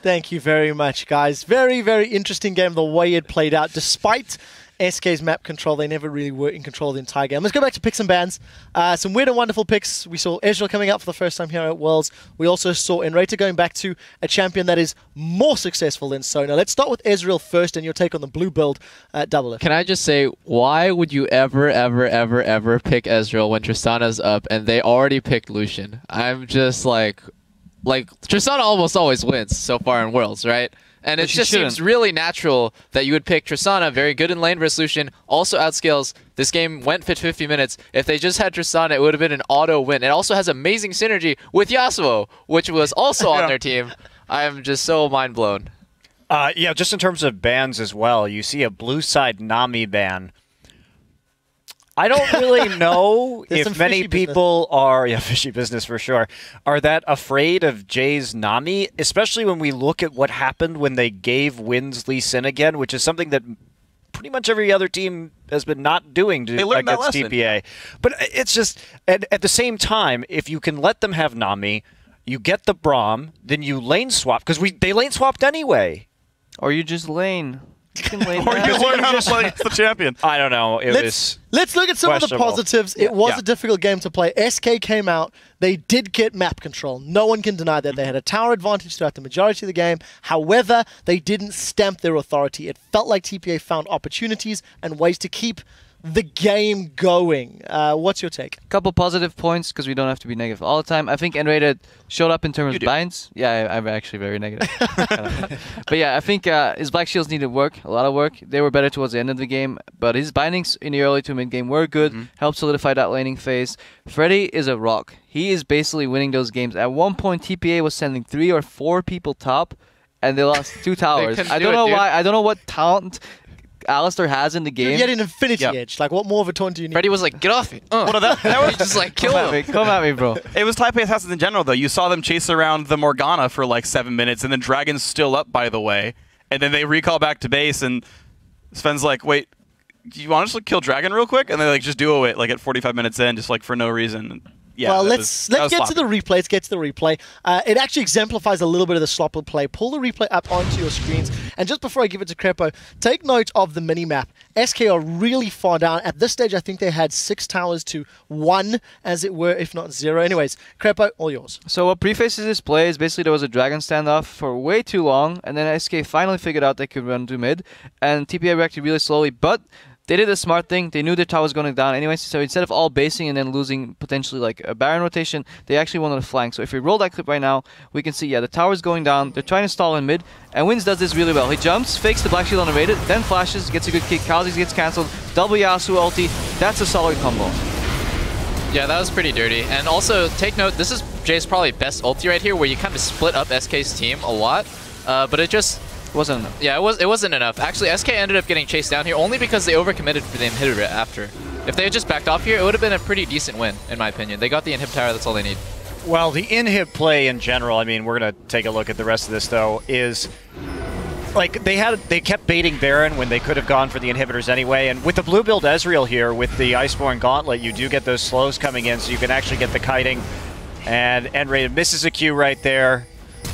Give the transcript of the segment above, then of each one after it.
Thank you very much, guys. Very, very interesting game, the way it played out. Despite SK's map control, they never really were in control of the entire game. Let's go back to picks and bans. Some weird and wonderful picks. We saw Ezreal coming out for the first time here at Worlds. We also saw Enrater going back to a champion that is more successful than Sona. Let's start with Ezreal first and your take on the blue build at Double F. Can I just say, why would you ever pick Ezreal when Tristana's up and they already picked Lucian? I'm just like Tristana almost always wins so far in Worlds, right? And it just seems really natural that you would pick Tristana, very good in lane versus Lucian, also outscales. This game went 50 minutes. If they just had Tristana, it would have been an auto win. It also has amazing synergy with Yasuo, which was also on their team. I am just so mind blown. Yeah, just in terms of bans as well, you see a blue side Nami ban. I don't really know if many people are, fishy business for sure, are that afraid of Jay's Nami, especially when we look at what happened when they gave Win's Lee Sin again, which is something that pretty much every other team has been not doing against TPA. But it's just, at the same time, if you can let them have Nami, you get the Braum, then you lane swap, because they lane swapped anyway. Or you just lane. You can lane or you learn how to play against the champion. I don't know. Let's look at some of the positives. It was a difficult game to play. SK came out. They did get map control. No one can deny that. They had a tower advantage throughout the majority of the game. However, they didn't stamp their authority. It felt like TPA found opportunities and ways to keep the game going. What's your take? Couple positive points, because we don't have to be negative all the time. I think Enrated showed up in terms of binds. Yeah, I'm actually very negative. But yeah, I think his Black Shields needed work, a lot of work. They were better towards the end of the game, but his bindings in the early to mid game were good, helped solidify that laning phase. Freddy is a rock. He is basically winning those games. At one point, TPA was sending 3 or 4 people top, and they lost 2 towers. I don't know why. I don't know what talent Alistair has in the game. You get an Infinity Edge. Like, what more of a taunt do you need? Freddy was like, get off me. That was just like, kill him. Come at me, bro. It was Taipei Assassins in general, though. You saw them chase around the Morgana for like 7 minutes, and then Dragon's still up, by the way. And then they recall back to base, and Sven's like, wait, do you want us to kill Dragon real quick? And they like just do it like at 45 minutes in, just like for no reason. Yeah, well, let's get to the replay. Let's get to the replay. It actually exemplifies a little bit of the slopper play. Pull the replay up onto your screens. And just before I give it to Crepo, take note of the mini-map. SK are really far down. At this stage, I think they had 6 towers to 1, as it were, if not 0. Anyways, Crepo, all yours. So what prefaces this play is basically there was a Dragon standoff for way too long, and then SK finally figured out they could run to mid, and TPA reacted really slowly, but they did a smart thing. They knew their tower was going down anyways, so instead of all basing and then losing potentially like a Baron rotation, they actually wanted to flank. So if we roll that clip right now, we can see, the tower's going down. They're trying to stall in mid, and Wins does this really well. He jumps, fakes the Black Shield on the rated, then flashes, gets a good kick. Kha'Zix gets cancelled, double Yasuo ulti. That's a solid combo. Yeah, that was pretty dirty. And also, take note, this is Jay's probably best ulti right here, where you kind of split up SK's team a lot, but it just wasn't enough. Yeah, it wasn't enough. Actually, SK ended up getting chased down here only because they overcommitted for the inhibitor after. If they had just backed off here, it would have been a pretty decent win, in my opinion. They got the inhib tower, that's all they need. Well, the inhib play in general, I mean, we're going to take a look at the rest of this, though, is like they kept baiting Baron when they could have gone for the inhibitors anyway. And with the blue build Ezreal here, with the Iceborne Gauntlet, you do get those slows coming in, so you can actually get the kiting. And Enrated misses a Q right there.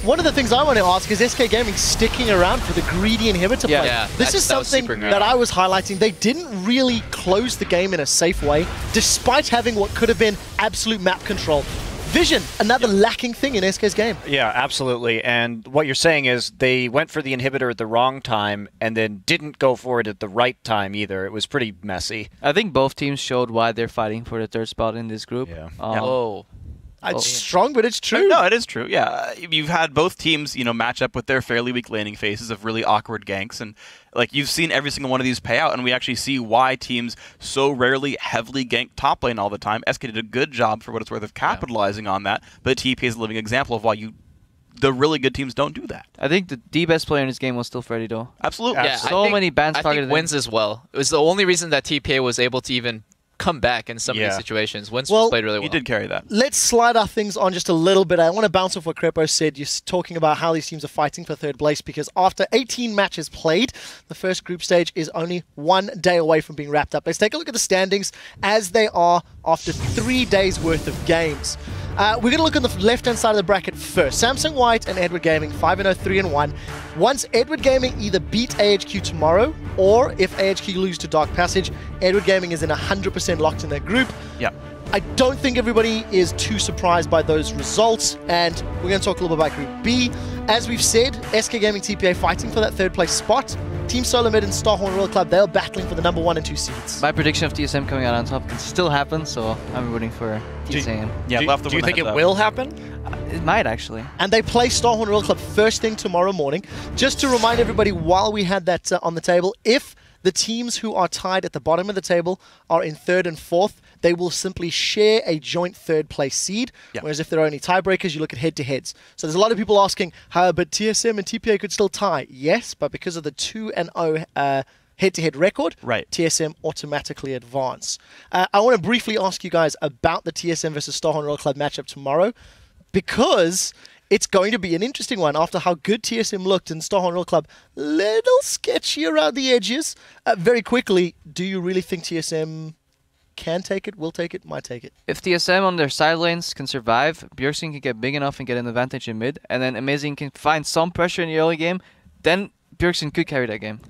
One of the things I want to ask is SK Gaming sticking around for the greedy inhibitor play. Yeah, this is something that I was highlighting. They didn't really close the game in a safe way, despite having what could have been absolute map control. Vision, another lacking thing in SK's game. Yeah, absolutely. And what you're saying is they went for the inhibitor at the wrong time and then didn't go for it at the right time either. It was pretty messy. I think both teams showed why they're fighting for the 3rd spot in this group. Yeah. It's strong, but it's true. No, it is true. Yeah, you've had both teams, match up with their fairly weak laning phases of really awkward ganks, and like you've seen every single one of these pay out, and we actually see why teams so rarely heavily gank top lane all the time. SK did a good job for what it's worth of capitalizing on that, but TPA is a living example of why the really good teams don't do that. I think the best player in this game was still Freddy, though. Absolutely. Yeah, so many bans targeted. I think Wins as well. It was the only reason that TPA was able to even come back in some of these situations. Wins played really well. He did carry that. Let's slide our things on just a little bit. I want to bounce off what Crepo said. You're talking about how these teams are fighting for 3rd place because after 18 matches played, the first group stage is only 1 day away from being wrapped up. Let's take a look at the standings as they are after 3 days worth of games. We're going to look on the left-hand side of the bracket first. Samsung White and Edward Gaming, 5-0, 3-1. Once Edward Gaming either beat AHQ tomorrow, or if AHQ lose to Dark Passage, Edward Gaming is in 100% locked in their group. Yeah. I don't think everybody is too surprised by those results, and we're going to talk a little bit about Group B. As we've said, SK Gaming TPA fighting for that third place spot. Team Solar Mid and Starhorn Royal Club, they're battling for the number 1 and 2 seeds. My prediction of TSM coming out on top can still happen, so I'm rooting for TSM. Yeah, Do you think it will happen? It might actually. And they play Starhorn Royal Club first thing tomorrow morning. Just to remind everybody, while we had that on the table, if the teams who are tied at the bottom of the table are in 3rd and 4th, they will simply share a joint 3rd place seed. Yeah. Whereas if there are any tiebreakers, you look at head-to-heads. So there's a lot of people asking, but TSM and TPA could still tie. Yes, but because of the 2-0 head-to-head record, right, TSM automatically advance. I want to briefly ask you guys about the TSM versus Starhorn Royal Club matchup tomorrow, because it's going to be an interesting one after how good TSM looked and Starhorn Royal Club little sketchy around the edges. Very quickly, do you really think TSM can take it, will take it, might take it? If TSM on their side lanes can survive, Bjergsen can get big enough and get an advantage in mid, and then Amazing can find some pressure in the early game, then Bjergsen could carry that game.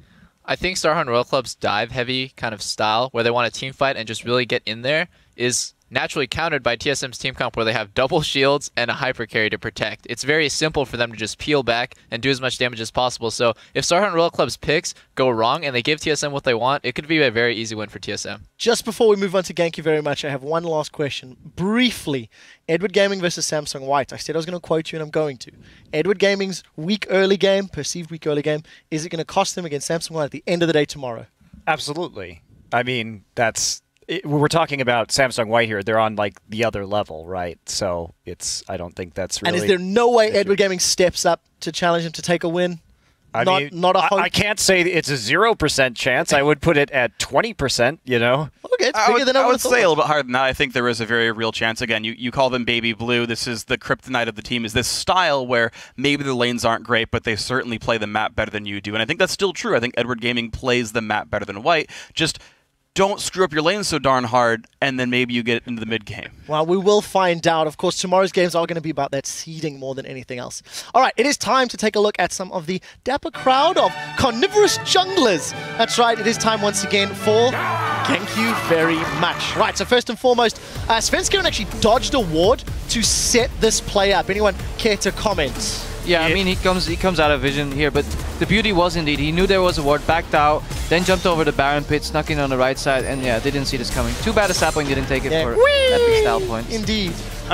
I think Starhorn Royal Club's dive-heavy kind of style, where they want to team fight and just really get in there, is naturally countered by TSM's team comp, where they have double shields and a hyper carry to protect. It's very simple for them to just peel back and do as much damage as possible. So if Starhorn Royal Club's picks go wrong and they give TSM what they want, it could be a very easy win for TSM. Just before we move on to Thank you very much, I have one last question. Briefly, Edward Gaming versus Samsung White. I said I was going to quote you, and I'm going to. Edward Gaming's weak early game, perceived weak early game, is it going to cost them against Samsung White at the end of the day tomorrow? Absolutely. I mean, we're talking about Samsung White here. They're on like the other level, right? So I don't think that's really. And is there no way Edward Gaming steps up to challenge him to take a win? Not a hope. I can't say it's a 0% chance. I would put it at 20%. You know. Okay, it's bigger than I would say a little bit higher than that. I think there is a very real chance. Again, you call them baby blue. This is the kryptonite of the team. Is this style where maybe the lanes aren't great, but they certainly play the map better than you do. And I think that's still true. I think Edward Gaming plays the map better than White. Just don't screw up your lane so darn hard, and then maybe you get into the mid game. Well, we will find out. Of course, tomorrow's games are going to be about that seeding more than anything else. All right, it is time to take a look at some of the dapper crowd of carnivorous junglers. That's right, it is time once again for Thank you very much. Right, so first and foremost, Svenskeren actually dodged a ward to set this play up. Anyone care to comment? Yeah, I mean, he comes out of vision here, but the beauty was indeed, he knew there was a ward, backed out, then jumped over the Baron pit, snuck in on the right side, and yeah, they didn't see this coming. Too bad a sapling didn't take it for epic style points. Indeed. He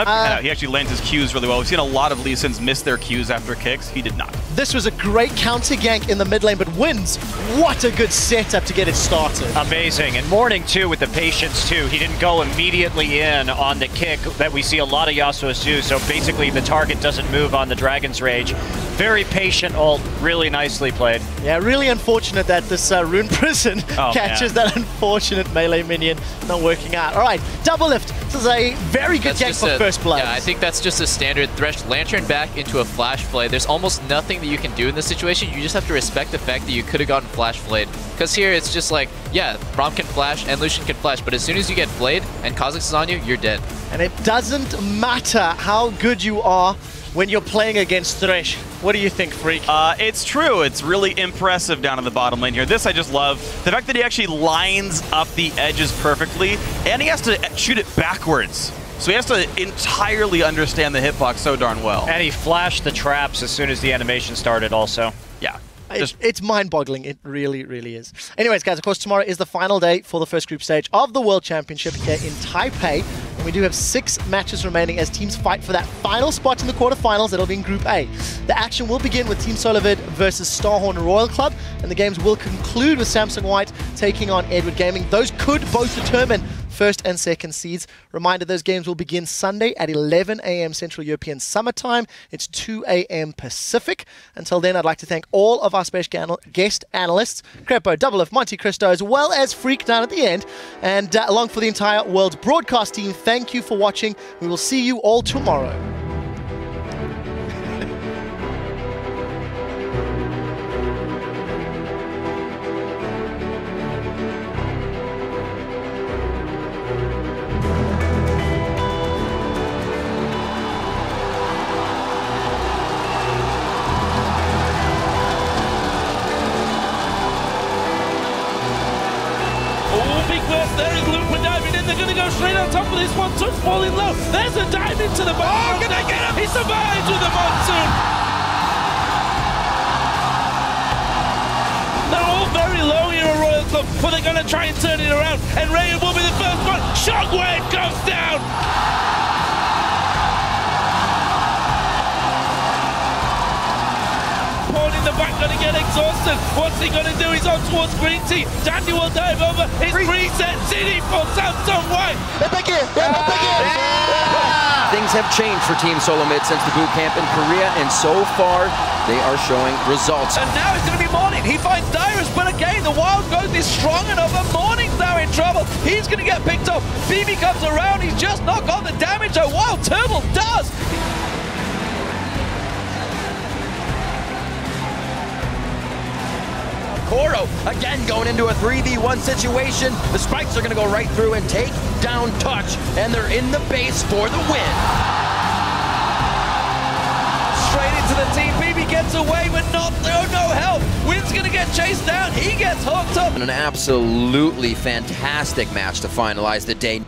actually lands his Qs really well. We've seen a lot of Lee Sins miss their Qs after kicks. He did not. This was a great counter gank in the mid lane, but wins. What a good setup to get it started. Amazing. And Morning, too, with the patience, too. He didn't go immediately in on the kick that we see a lot of Yasuo's do, so basically the target doesn't move on the Dragon's Rage. Very patient ult. Really nicely played. Yeah, really unfortunate that this Rune Prison catches that unfortunate melee minion. Not working out. All right, double lift. This is a very good gank for first blood. Yeah, I think that's just a standard Thresh Lantern back into a Flash Blade. There's almost nothing that you can do in this situation. You just have to respect the fact that you could have gotten Flash Blade. Because here it's just like, yeah, Braum can flash and Lucian can flash, but as soon as you get Blade and Kha'Zix is on you, you're dead. And it doesn't matter how good you are when you're playing against Thresh. What do you think, Freak? It's true. It's really impressive down in the bottom lane here. This I just love. The fact that he actually lines up the edges perfectly, and he has to shoot it backwards. So he has to entirely understand the hitbox so darn well. And he flashed the traps as soon as the animation started also. Yeah. It's mind-boggling. It really, really is. Anyways, guys, of course, tomorrow is the final day for the first group stage of the World Championship here in Taipei. And we do have 6 matches remaining as teams fight for that final spot in the quarterfinals. That'll be in Group A. The action will begin with Team Solovid versus Starhorn Royal Club, and the games will conclude with Samsung White taking on Edward Gaming. Those could both determine first and second seeds. Reminder, those games will begin Sunday at 11 a.m. Central European Summer Time. It's 2 a.m. Pacific. Until then, I'd like to thank all of our special guest analysts, Crepo, Double F, Monte Cristo, as well as Freak down at the end. And along for the entire World broadcast team, thank you for watching. We will see you all tomorrow. There is Looper diving in. They're going to go straight on top of this one. Touch falling low. There's a dive into the bottom. Oh, can they get him? He survives with the monsoon. They're all very low here at Royal Club, but they're going to try and turn it around. And Ray will be the first one. Shockwave goes down. In the back, gonna get exhausted. What's he gonna do? He's on towards Green Tea. Dandy will dive over. It's reset city for Samsung White. Things have changed for Team Solo Mid since the boot camp in Korea, and so far they are showing results. And now it's gonna be Morning. He finds Dyrus, but again, the Wild Growth is strong enough, and Morning's now in trouble. He's gonna get picked up. BB comes around. He's just not got the damage that Wild Turtle does. Koro again going into a 3v1 situation. The spikes are going to go right through and take down Touch, and they're in the base for the win. Straight into the team. BB gets away with no help. Win's going to get chased down. He gets hooked up. And an absolutely fantastic match to finalize the day.